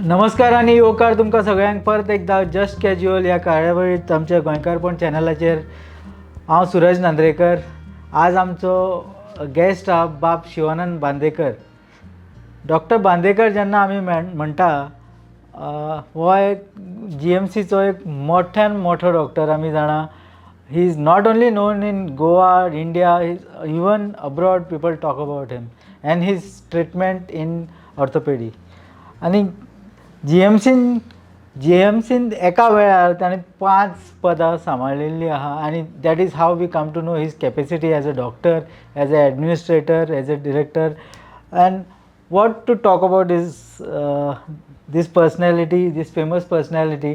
नमस्कार आणि येवकार तुमकां सगळ्यांक परत एकदा जस्ट कॅज्युअल ह्या कार्यावळीत आमच्या गोंयकारपण चॅनलाचेर हांव सूरज नांद्रेकर. आज आमचो गेस्ट आहा बाब शिवानंद बांदेकर. डॉक्टर बांदेकर जेन्ना आमी म्हणटा हो एक GMCचो एक मोठ्यान मोठो डॉक्टर आमी जाणा. He is not only known in Goa, India, even abroad people talk about him and his treatment in orthopaedy. आनी GMCन एका वेळार ताणें 5 पदां सांबाळिल्लीं आहा आनी that is how we come to know his capacity as a doctor, as a administrator, as a director. And what to talk about is this personality, this famous personality.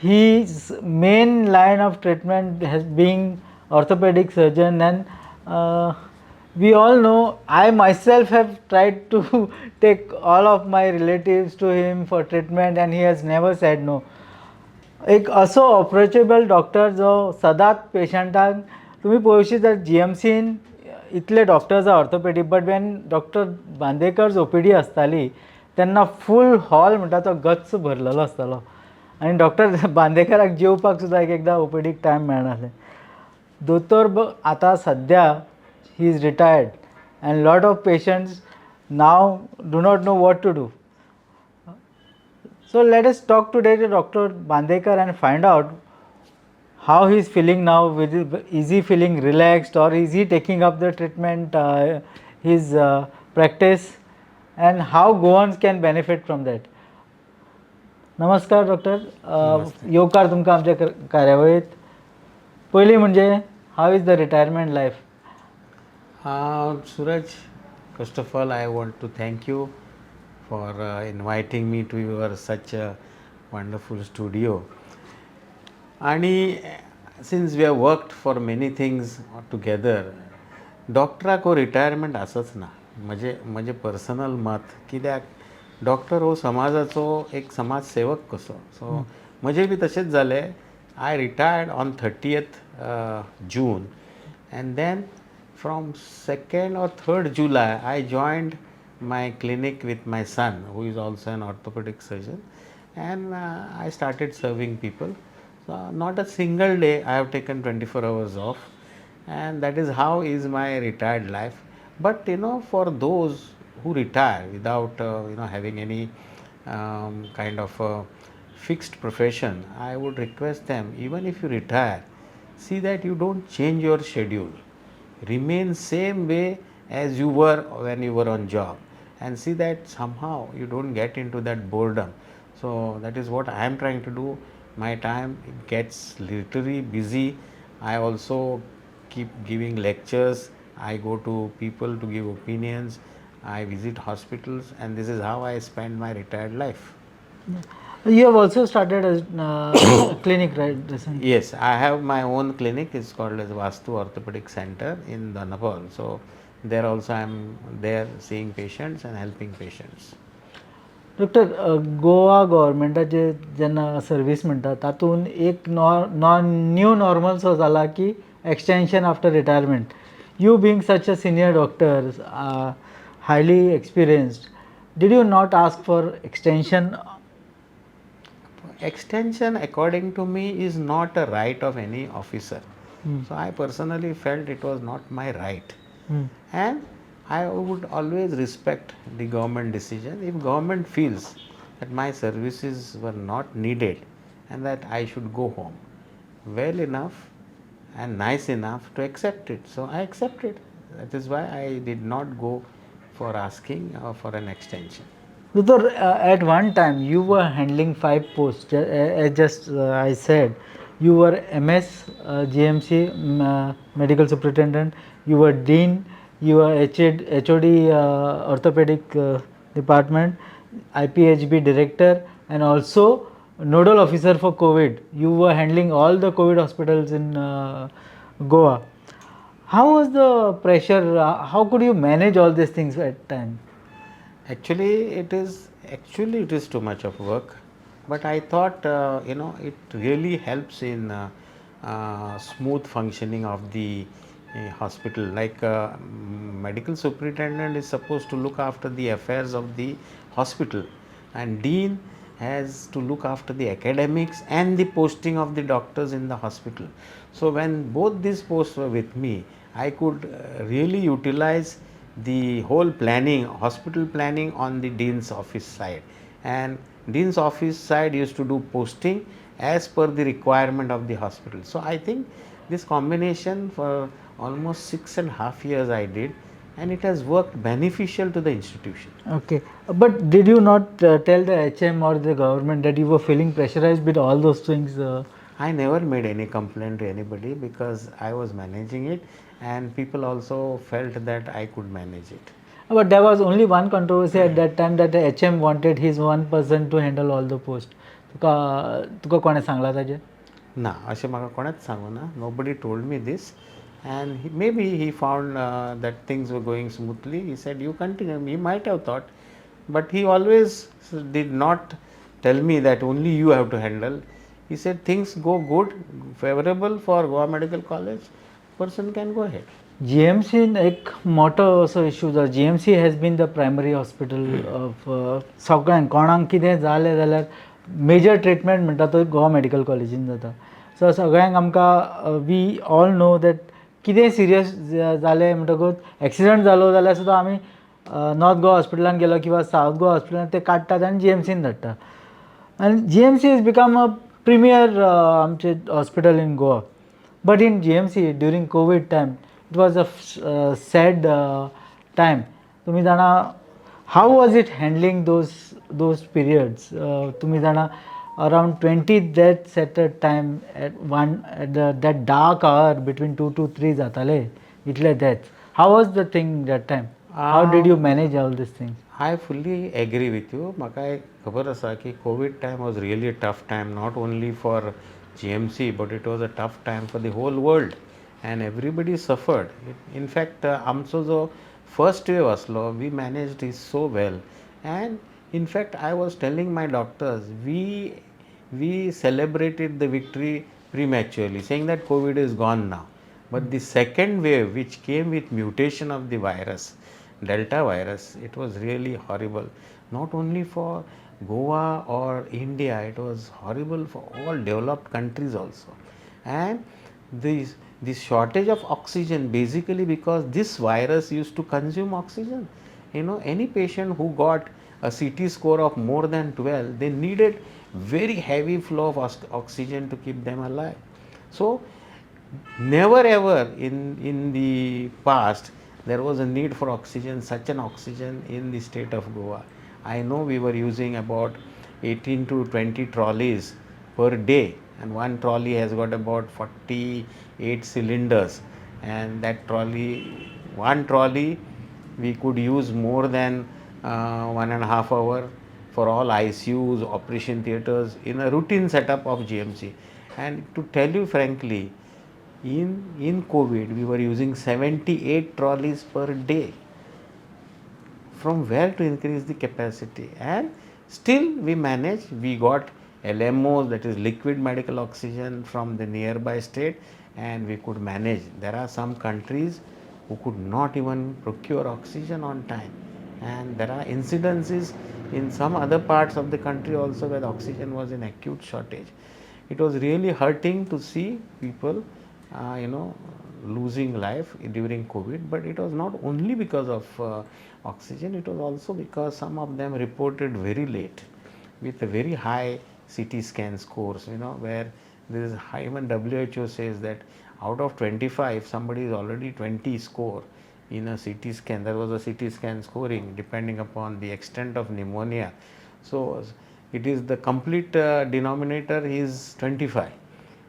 His main line of treatment has been orthopedic surgeon, and we all know, I myself have tried to take all of my relatives to him for treatment and he has never said no. एक असो approachable doctor जो सदांच पेशंटांक तुमी पळोवशी जर GMCन इतले doctors आहा ऑर्थोपेडी, but when doctor बांदेकर्स OPD आसताली तेन्ना फूल हॉल म्हणटा तो गच्च भरलेलो आसतालो आनी डॉक्टर बांदेकराक जेवपाक सुद्दां एक एकदां OPDक टायम मेळनासलें. दोतोर आतां सद्या he is retired and lot of patients now do not know what to do. So let us talk today to Dr. Bandekar and find out how he is feeling now. Is he feeling relaxed or is he taking up the treatment, his practice, and how Goans can benefit from that. नमस्कार doctor. येवकार तुमकां आमच्या कार्यावळीत. पयलीं म्हणजे how is the retirement life? Suraj, first of all, I want to thank you for inviting me to your such a wonderful studio. And since we have worked for many things together, डॉक्टराक हो retirement आसच ना. म्हजे personal मत, कित्याक doctor हो समाजाचो एक समाज सेवक कसो. सो म्हजें बी तशेंच जालें. I retired on 30th June and then from 2nd or 3rd July I joined my clinic with my son, who is also an orthopedic surgeon, and I started serving people. So not a single day I have taken 24 hours off, and that is how is my retired life. But for those who retire without having any kind of fixed profession, I would request them, even if you retire, see that you don't change your schedule. Remain same way as you were when you were on job, and see that somehow you don't get into that boredom. So that is what I am trying to do. My time gets literally busy. I also keep giving lectures. I go to people to give opinions. I visit hospitals, and this is how I spend my retired life. You have also started a clinic, right? Recently? Yes, I have my own clinic. It's called as Vastu Orthopedic Center in Nepal. So there also I am there seeing patients and helping patients. Doctor, Goa गव्हर्मेंटाचे जेन्ना service म्हणटा तातूंत एक new normal so जाला की extension after retirement. You being such a senior doctor, highly experienced, did you not ask for extension? Extension, according to me, is not a right of any officer. So I personally felt it was not my right. And I would always respect the government decision. If government feels that my services were not needed and that I should go home, well enough and nice enough to accept it. So I accepted. That is why I did not go for asking for an extension. Doctor, at one time you were handling 5 posts. Just I said, you were MS GMC medical superintendent, you were dean, you were HOD orthopedic department, IPHB director, and also nodal officer for COVID. You were handling all the COVID hospitals in Goa. How was the pressure? How could you manage all these things at time? Actually, it is too much of work, but I thought it really helps in smooth functioning of the hospital. Like medical superintendent is supposed to look after the affairs of the hospital, and dean has to look after the academics and the posting of the doctors in the hospital. So when both these posts were with me, I could really utilize the whole planning, hospital planning on the dean's office side, and dean's office side used to do posting as per the requirement of the hospital. So I think this combination for almost 6.5 years I did, and it has worked beneficial to the institution. Okay, but did you not tell the HM or the government that you were feeling pressurized with all those things? I never made any complaint to anybody because I was managing it, and people also felt that I could manage it. But there was only one controversy at that time that the HM wanted his one person to handle all the post. तुका कोणे सांगला ताजेर? ना, अशें म्हाका कोणेच सांगूना. Nobody told me this, and maybe he found that things were going smoothly. He said, "You continue." He might have thought, but he always did not tell me that only you have to handle. He said, "Things go good, favorable for Goa Medical College. Person can go ahead." GMC एक मोठो असो issue जो GMC has been the primary hospital of सगळ्यांक कोणाक कितें जालें जाल्यार major treatment म्हणटा तो गोवा मेडिकल कॉलेजीन जाता. सो सगळ्यांक आमकां वी ऑल नो दॅट कितें सिरियस जालें म्हणटकूच एक्सिडंट जालो जाल्यार सुद्दां आमी नॉर्थ गोवा हॉस्पिटलान गेलो किंवा सावथ गोवा हॉस्पिटलान ते काडटात आनी GMCन धाडटा. आनी GMC is become a premier आमचे hospital in Goa. But in GMC during COVID time it was a sad time. तुम्ही जाणा how was it handling those periods? तुम्ही जाणा around 20 deaths at a time at that dark hour between 2 to 3 जाताले इतले deaths. How was the thing that time? How did you manage all these things? I fully agree with you. म्हाका खबर आसा की Covid time was really a tough time, not only for GMC but it was a tough time for the whole world. And everybody suffered. In fact, आमचो जो first wave असलो, we managed it so well. And in fact, I was telling my doctors, we celebrated the victory prematurely, saying that COVID is gone now. But the second wave, which came with mutation of the virus, Delta virus, it was really horrible. Not only for Goa or India, it was horrible for all developed countries also. And this shortage of oxygen, basically because this virus used to consume oxygen. Any patient who got a CT score of more than 12, they needed very heavy flow of oxygen to keep them alive. So never ever in the past there was a need for oxygen, such an oxygen in the state of Goa. I know we were using about 18 to 20 trolleys per day, and one trolley has got about 48 cylinders, and that one trolley we could use more than 1.5 hour for all ICUs, operation theatres in a routine setup of GMC. And to tell you frankly, in COVID we were using 78 trolleys per day. From where to increase the capacity? And still we managed. We got LMOs, that is liquid medical oxygen, from the nearby state, and we could manage. There are some countries who could not even procure oxygen on time, and there are incidences in some other parts of the country also where the oxygen was in acute shortage. It was really hurting to see people losing life during COVID, but it was not only because of oxygen, it was also because some of them reported very late with a very high CT scan scores, where there is high, even WHO says that out of 25, if somebody is already 20 score in a CT scan, there was a CT scan scoring depending upon the extent of pneumonia. So it is the complete denominator is 25,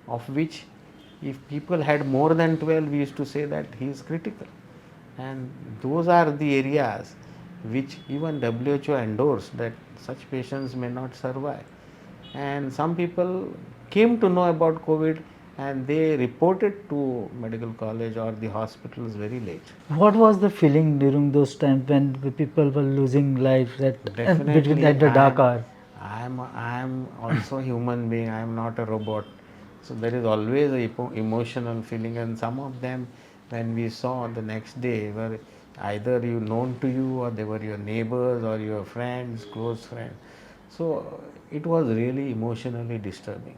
of which if people had more than 12, we used to say that he is critical. And those are the areas which even WHO endorsed that such patients may not survive. And some people came to know about COVID and they reported to medical college or the hospitals very late. What was the feeling during those times when people were losing lives between at the dark hour? I am also a human being. I am not a robot. So there is always a emotional feeling, and some of them, when we saw the next day, were either known to you, or they were your neighbors or your friends, close friends. So it was really emotionally disturbing,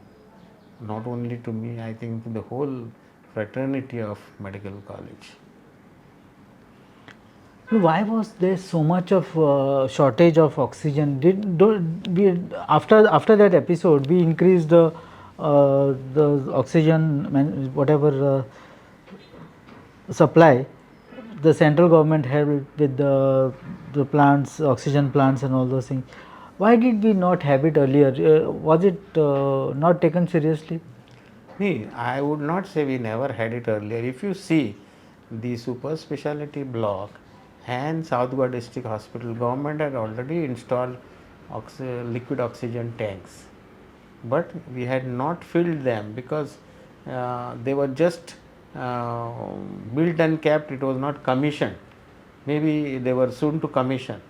not only to me, I think to the whole fraternity of medical college. Why was there so much of shortage of oxygen? Did don't we after that episode we increased the oxygen whatever supply the central government helped with the plants, oxygen plants and all those things. Why did we not have it earlier? Was it not taken seriously? Me, I would not say we never had it earlier. If you see the super specialty block and South Goa District Hospital, government had already installed liquid oxygen tanks, but we had not filled them because they were just built and kept. It was not commissioned. Maybe they were soon to commission,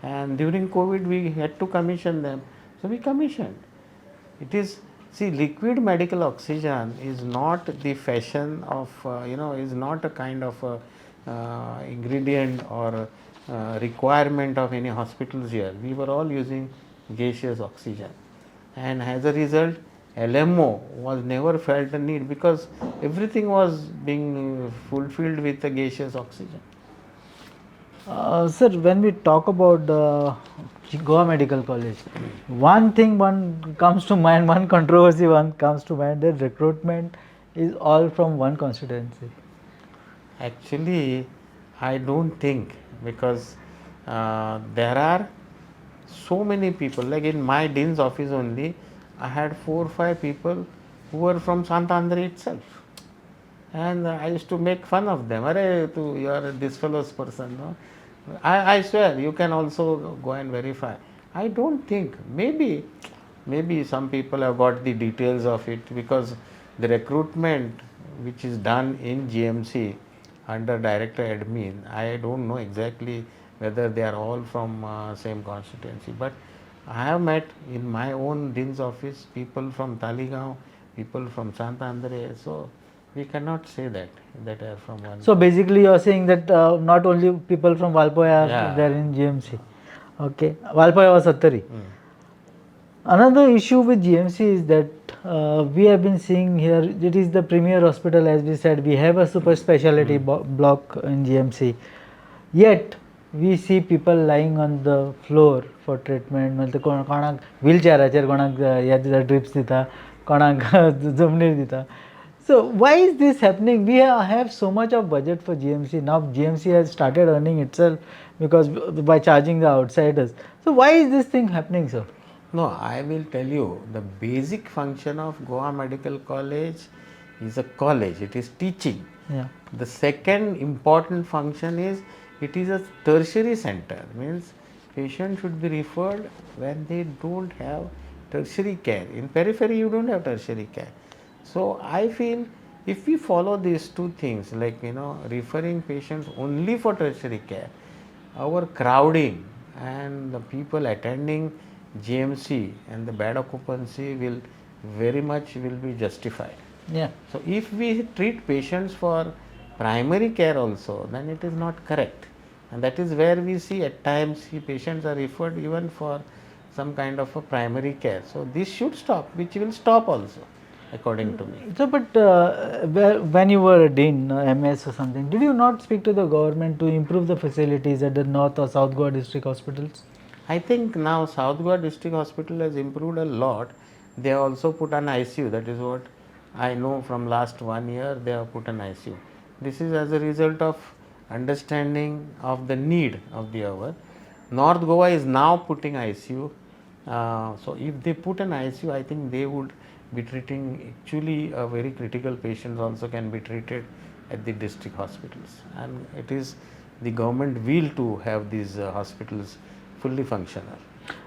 and during COVID we had to commission them. So we commissioned. It is, see, liquid medical oxygen is not the fashion of is not a kind of ingredient or requirement of any hospitals here. We were all using gaseous oxygen, and as a result LMO was never felt a need because everything was being fulfilled with the gaseous oxygen. Sir, when we talk about Goa Medical College, one thing one comes to mind, one controversy one comes to mind, that recruitment is all from one constituency. Actually, I don't think, because there are so many people. Like in my dean's office only, I had 4 or 5 people who were from Santandre itself, and I used to make fun of them. Arey, you are this fellow's person, no? I swear you can also go and verify. I don't think, maybe some people have got the details of it, because the recruitment which is done in GMC under director admin, I don't know exactly whether they are all from same constituency, but I have met in my own dean's office people from Taligaon, people from Santandre, so we cannot say that they are from one. So basically, you are saying that not only people from Valpoya are Yeah. there in GMC. Okay, Valpoya was Sattari. Another issue with GMC is that we have been seeing here, it is the premier hospital, as we said, we have a super specialty block in GMC. Yet, we see people lying on the floor for treatment. मतलब कोणाक व्हीलचेराचेर कोणाक ह्या दिता drips दिता, कोणाक जमनीर दिता. So why is this happening? We have so much of budget for GMC. Now GMC has started earning itself because by charging the outsiders. So why is this thing happening, sir? No, I will tell you, the basic function of Goa Medical College is a college, it is teaching. Yeah. The second important function is it is a tertiary center, means patient should be referred when they don't have tertiary care. In periphery you don't have tertiary care. So I feel if we follow these two things, like referring patients only for tertiary care, our crowding and the people attending GMC and the bad occupancy will be justified. Yeah. So if we treat patients for primary care also, then it is not correct, and that is where we see at times patients are referred even for some kind of a primary care. So this should stop, which will stop also, according to me. So, but when you were a dean, MS or something, did you not speak to the government to improve the facilities at the North or South Goa district hospitals? I think now South Goa District Hospital has improved a lot. They have also put an ICU. That is what I know from last 1 year. They have put an ICU. This is as a result of understanding of the need of the hour. North Goa is now putting ICU. So if they put an ICU, I think they would be treating actually a very critical patients also can be treated at the district hospitals, and it is the government will to have these hospitals fully functional.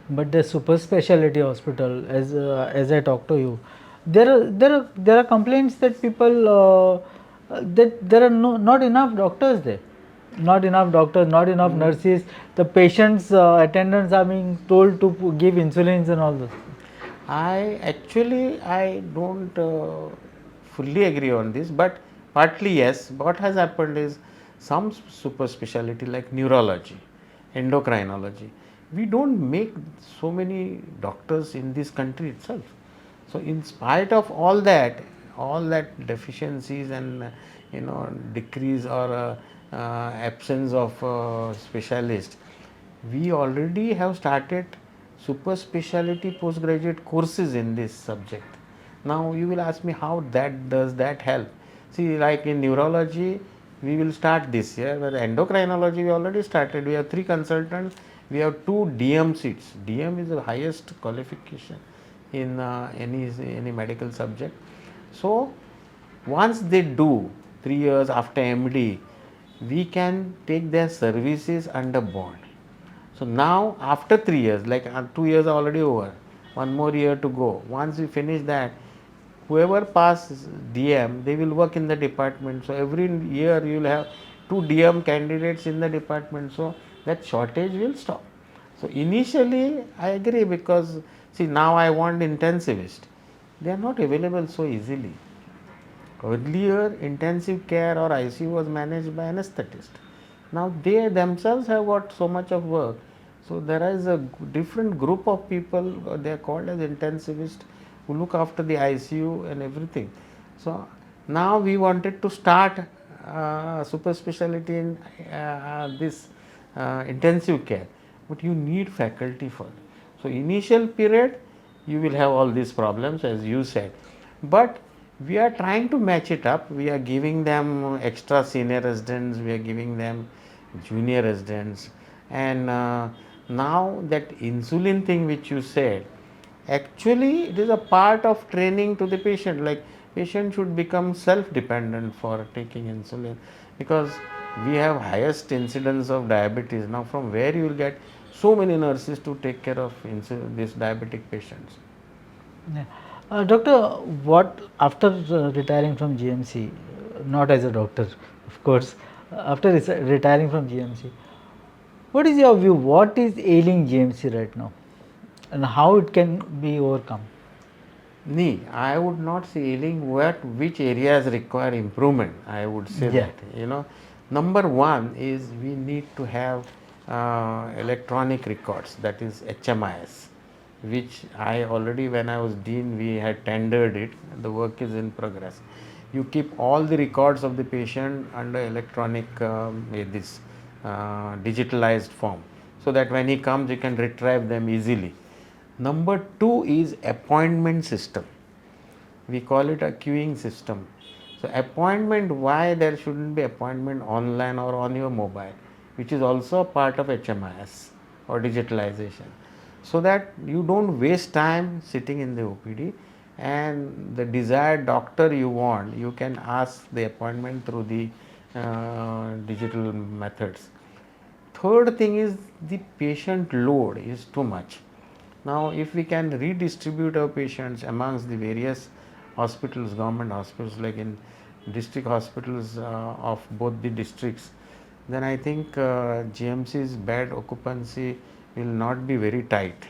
But the super specialty hospital, as I talk to you, there are complaints that people that there are not enough doctors there, not enough doctors, not enough nurses. The patients' attendants are being told to give insulins and all this. I don't fully agree on this, but partly yes. What has happened is some super specialty like neurology, endocrinology, we don't make so many doctors in this country itself. So in spite of all that deficiencies and decrease or absence of specialists, we already have started super specialty postgraduate courses in this subject. Now you will ask me how that does that help. See, like in neurology, we will start this year, but endocrinology we already started. We have 3 consultants, we have 2 DM seats. DM is the highest qualification in any medical subject. So once they do 3 years after MD, we can take their services under bond. So now after 3 years, like 2 years are already over, one more year to go. Once we finish that, whoever passes DM, they will work in the department. So every year you will have 2 DM candidates in the department. So that shortage will stop. So initially I agree, because see, now I want intensivist. They are not available so easily. Earlier intensive care or ICU was managed by anesthetist. Now they themselves have got so much of work. So there is a different group of people, they are called as intensivists, who look after the ICU and everything. So now we wanted to start super specialty in this intensive care, but you need faculty for it. So initial period you will have all these problems, as you said, but we are trying to match it up. We are giving them extra senior residents, we are giving them junior residents, and now that insulin thing which you said, actually it is a part of training to the patient. Like, patient should become self dependent for taking insulin, because we have highest incidence of diabetes. Now from where you will get so many nurses to take care of these diabetic patients? Yeah. Doctor, what after retiring from GMC, not as a doctor, of course, after retiring from GMC, what is your view? What is ailing GMC right now, and how it can be overcome? Nee, I would not say ailing. Which areas require improvement, I would say Yeah. that. Number one is we need to have electronic records, that is HMIS, which I already, when I was dean, we had tendered it. The work is in progress. You keep all the records of the patient under electronic digitalized form, so that when he comes, you can retrieve them easily. Number two is appointment system. We call it a queuing system. So appointment, why there shouldn't be appointment online or on your mobile, which is also a part of HMIS or digitalization, so that you don't waste time sitting in the OPD, and the desired doctor you want, you can ask the appointment through the digital methods. Third thing is the patient load is too much. Now, if we can redistribute our patients amongst the various hospitals, government hospitals, like in district hospitals of both the districts, then I think GMC's bed occupancy will not be very tight.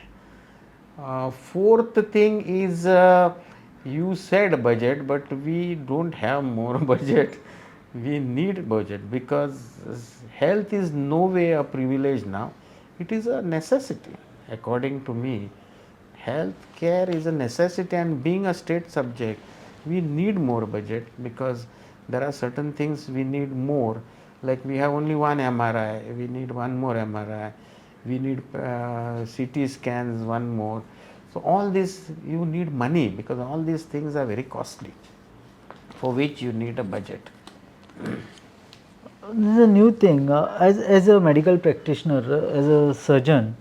Fourth thing is, you said budget, but we don't have more budget. We need budget, because health is no way a privilege now. It is a necessity. According to me, health care is a necessity, and being a state subject, we need more budget, because there are certain things we need more. Like, we have only one MRI, we need one more MRI, we need CT scans, one more. So all this, you need money, because all these things are very costly, for which you need a budget. This is a new thing. As a medical practitioner, as a surgeon,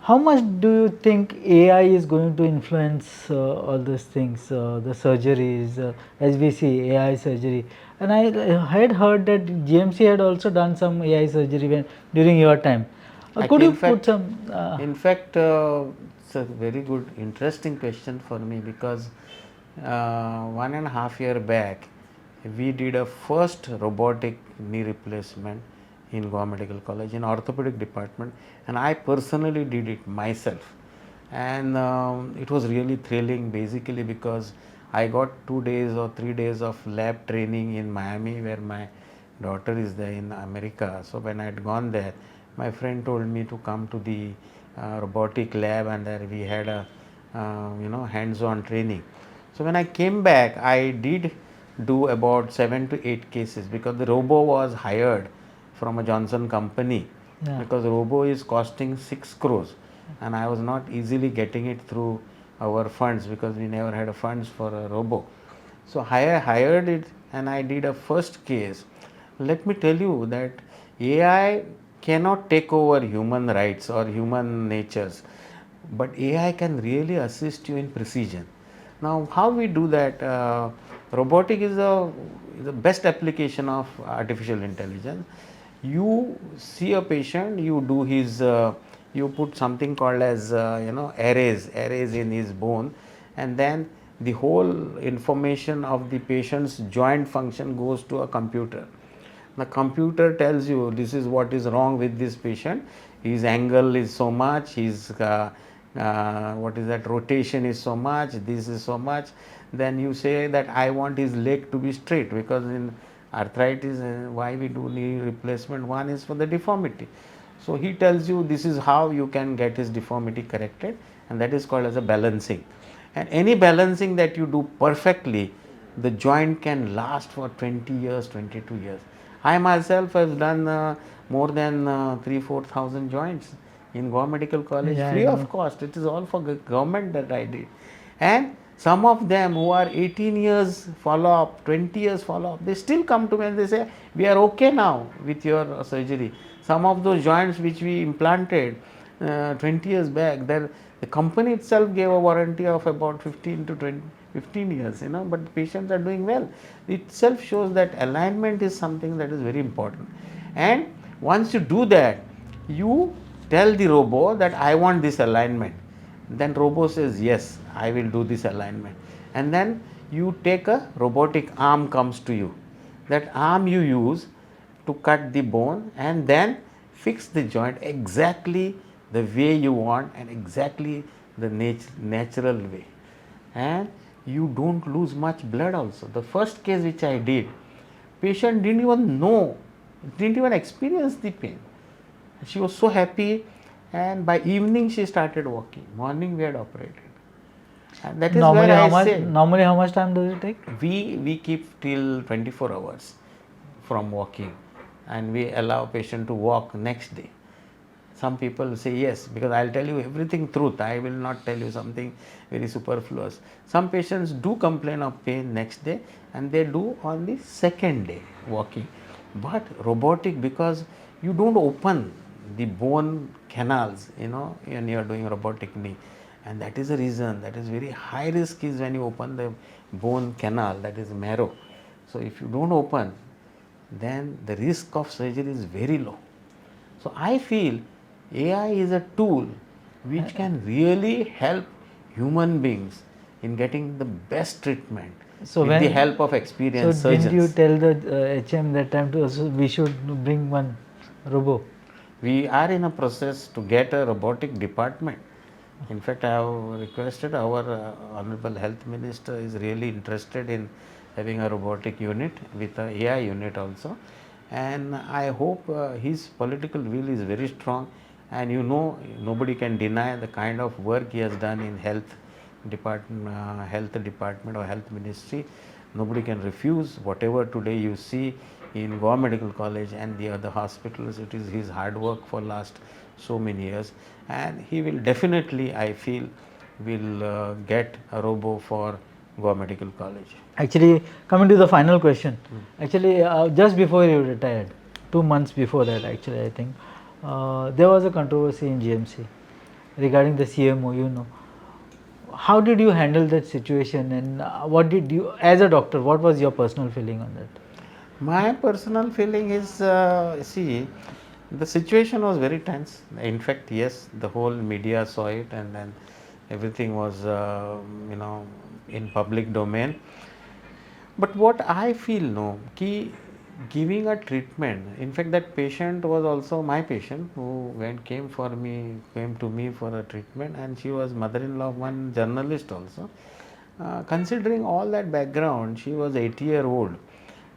how much do you think AI is going to influence all these things, the surgeries, as we see AI surgery? And I had heard that GMC had also done some AI surgery during your time. Could you put some? In fact, it's a very good, interesting question for me, because 1.5 years back, we did a first robotic knee replacement in Goa Medical College in orthopedic department, and I personally did it myself, and it was really thrilling, basically because I got 2 days or 3 days of lab training in Miami, where my daughter is there in America. So when I had gone there, my friend told me to come to the robotic lab, and there we had a hands-on training. So when I came back, I did do about 7 to 8 cases, because the robo was hired from a Johnson company, Yeah. because robo is costing 6 crores, and I was not easily getting it through our funds, because we never had a funds for a robo. So I hired it, and I did a first case. Let me tell you that AI cannot take over human rights or human natures, but AI can really assist you in precision. Now, how we do that? Robotic is the best application of artificial intelligence. You see a patient, you do his, you put something called as arrays in his bone, and then the whole information of the patient's joint function goes to a computer. The computer tells you this is what is wrong with this patient. His angle is so much, his what is that, rotation is so much, this is so much. Then you say that I want his leg to be straight, because in arthritis, why we do knee replacement, one is for the deformity. So he tells you this is how you can get his deformity corrected, and that is called as a balancing. And any balancing that you do perfectly, the joint can last for 20 years, 22 years. I myself have done more than 3,000-4,000 joints in Goa Medical College, Yeah, I free of know. cost. It is all for government that I did. And some of them who are 18 years follow up, 20 years follow up, they still come to me and they say, we are okay now with your surgery. Some of those joints which we implanted 20 years back, the company itself gave a warranty of about 15 to 20, 15 years, but the patients are doing well. It itself shows that alignment is something that is very important. And once you do that, you tell the robo that I want this alignment. Then robo says, yes, I will do this alignment. And then you take a robotic arm comes to you. That arm you use to cut the bone, and then fix the joint exactly the way you want, and exactly the natural way. And you don't lose much blood also. The first case which I did, patient didn't even know, didn't even experience the pain. She was so happy, and by evening she started walking. Morning we had operated. And that is Normally, where how I much? say Normally, how much time does it take? we keep till 24 hours from walking, and we allow patient to walk next day. Some people say yes, because I'll tell you everything truth. I will not tell you something very superfluous. Some patients do complain of pain next day, and they do on the second day walking. But robotic, because you don't open the bone canals, when you are doing robotic knee, and that is the reason, that is very high risk is when you open the bone canal, that is marrow. So if you don't open, then the risk of surgery is very low. So I feel AI is a tool which can really help human beings in getting the best treatment So with the when, help of so experienced didn't you surgeons. tell the HM that time to us we should bring one robo? We are in a process to get a robotic department. In fact, I have requested our Honorable Health Minister is really interested in having a robotic unit with a AI unit also. And I hope his political will is very strong, and nobody can deny the kind of work he has done in health department or health ministry. Nobody can refuse whatever today you see in Goa Medical College and the other hospitals. It is his hard work for last so many years, and he will definitely, I feel, will get a robo for Goa Medical College. Actually, coming to the final question, actually, just before you retired, 2 months before that, actually, I think there was a controversy in GMC regarding the CMO. How did you handle that situation, and what did you, as a doctor, what was your personal feeling on that? My personal feeling is, see, the situation was very tense. In fact, yes, the whole media saw it, and then everything was, in public domain. But what I feel, no, giving a treatment. In fact, that patient was also my patient who came to me for a treatment, and she was mother-in-law of one journalist also. Considering all that background, she was 80-year-old.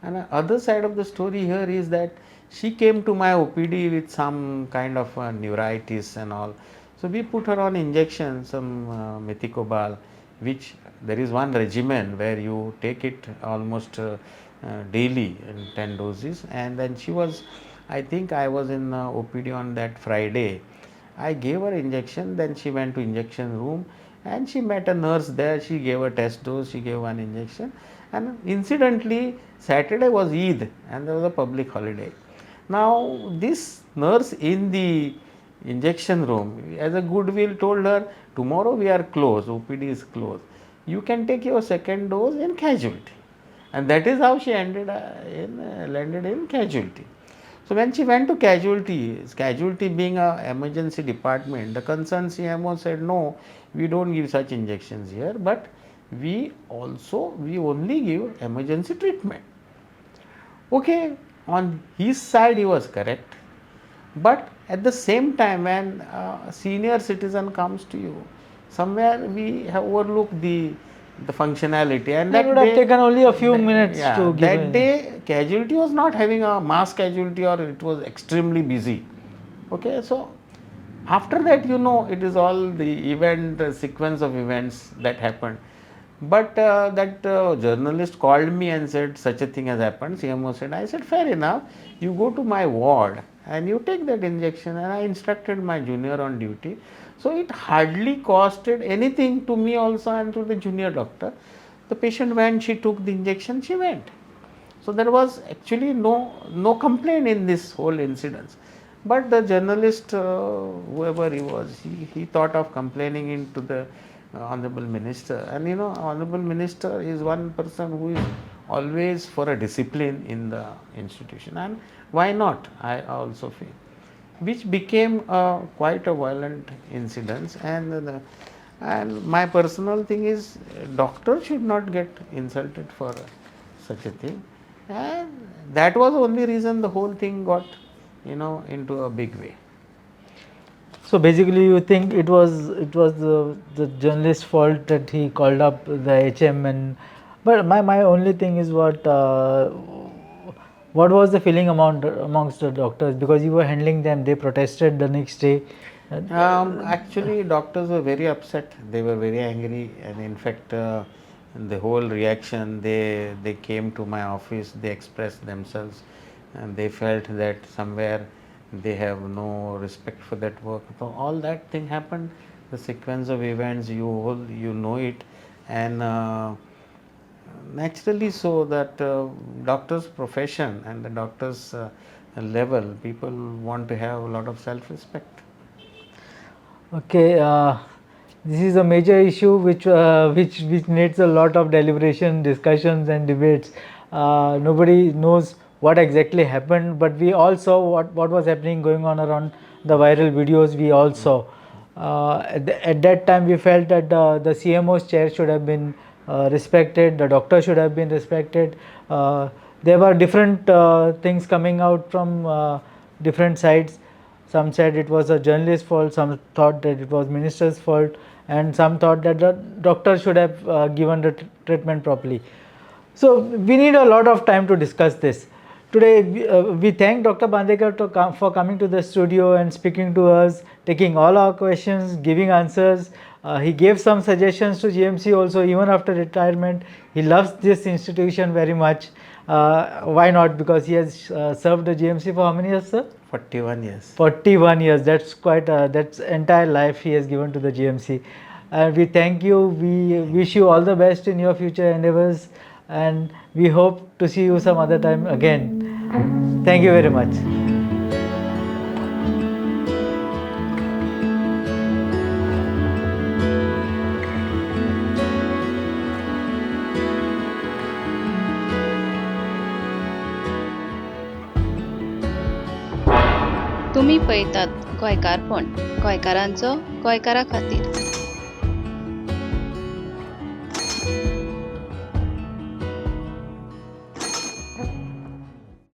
And the other side of the story here is that she came to my OPD with some kind of neuritis and all. So we put her on injection, some methicobal, which there is one regimen where you take it almost daily in 10 doses. And then she was, I think I was in OPD on that Friday. I gave her injection, then she went to injection room and she met a nurse there. She gave a test dose, she gave one injection, and incidentally Saturday was Eid and there was a public holiday. Now this nurse in the injection room as a goodwill told her, tomorrow we are closed, OPD is closed, you can take your second dose in casualty. And that is how she landed in casualty. So when she went to casualty being a emergency department, the concerned CMO said, no, we don't give such injections here, but we only give emergency treatment. Okay, on his side he was correct, but at the same time when a senior citizen comes to you, somewhere we have overlooked the functionality, and That would have taken only a few minutes to give that day casualty was not having a mass casualty or it was extremely busy. Okay, so after that, it is all the event sequence of events that happened. But that journalist called me and said such a thing has happened. CMO said, I said fair enough, you go to my ward and you take that injection, and I instructed my junior on duty. So it hardly costed anything to me also and to the junior doctor. The patient went, she took the injection, she went. So there was actually no complaint in this whole incident. But the journalist, whoever he was, he thought of complaining into the Honorable Minister. And Honorable Minister is one person who is always for a discipline in the institution. And why not, I also feel. Which became quite a violent incident. And my personal thing is, doctor should not get insulted for such a thing. And that was the only reason the whole thing got into a big way. So basically, you think it was the journalist's fault that he called up the HM, but my only thing is what was the feeling amongst the doctors, because you were handling them, they protested the next day. Actually, doctors were very upset. They were very angry, and in fact, the whole reaction, they came to my office, they expressed themselves, and they felt that somewhere they have no respect for that work. So all that thing happened, the sequence of events, you know it, and naturally so that doctor's profession and the doctor's level, people want to have a lot of self-respect. Okay, this is a major issue which needs a lot of deliberation, discussions and debates. Nobody knows what exactly happened, but we all saw what was happening going on around the viral videos. We all saw. At that time we felt that the CMO's chair should have been respected, the doctor should have been respected. There were different things coming out from different sides. Some said it was a journalist's fault, some thought that it was minister's fault, and some thought that the doctor should have given the treatment properly. So we need a lot of time to discuss this. Today we thank Dr. Bandekar for coming to the studio and speaking to us, taking all our questions, giving answers. He gave some suggestions to GMC also, even after retirement. He loves this institution very much. Why not? Because he has served the GMC for how many years, sir? 41 years. 41 years. That's quite that's entire life he has given to the GMC. And we thank you. We wish you all the best in your future endeavors, and we hope to see you some other time again. Thank you very much. तुम्ही पळयतात गोंयकारपण, गोंयकारांचो गोंयकारा खातीर.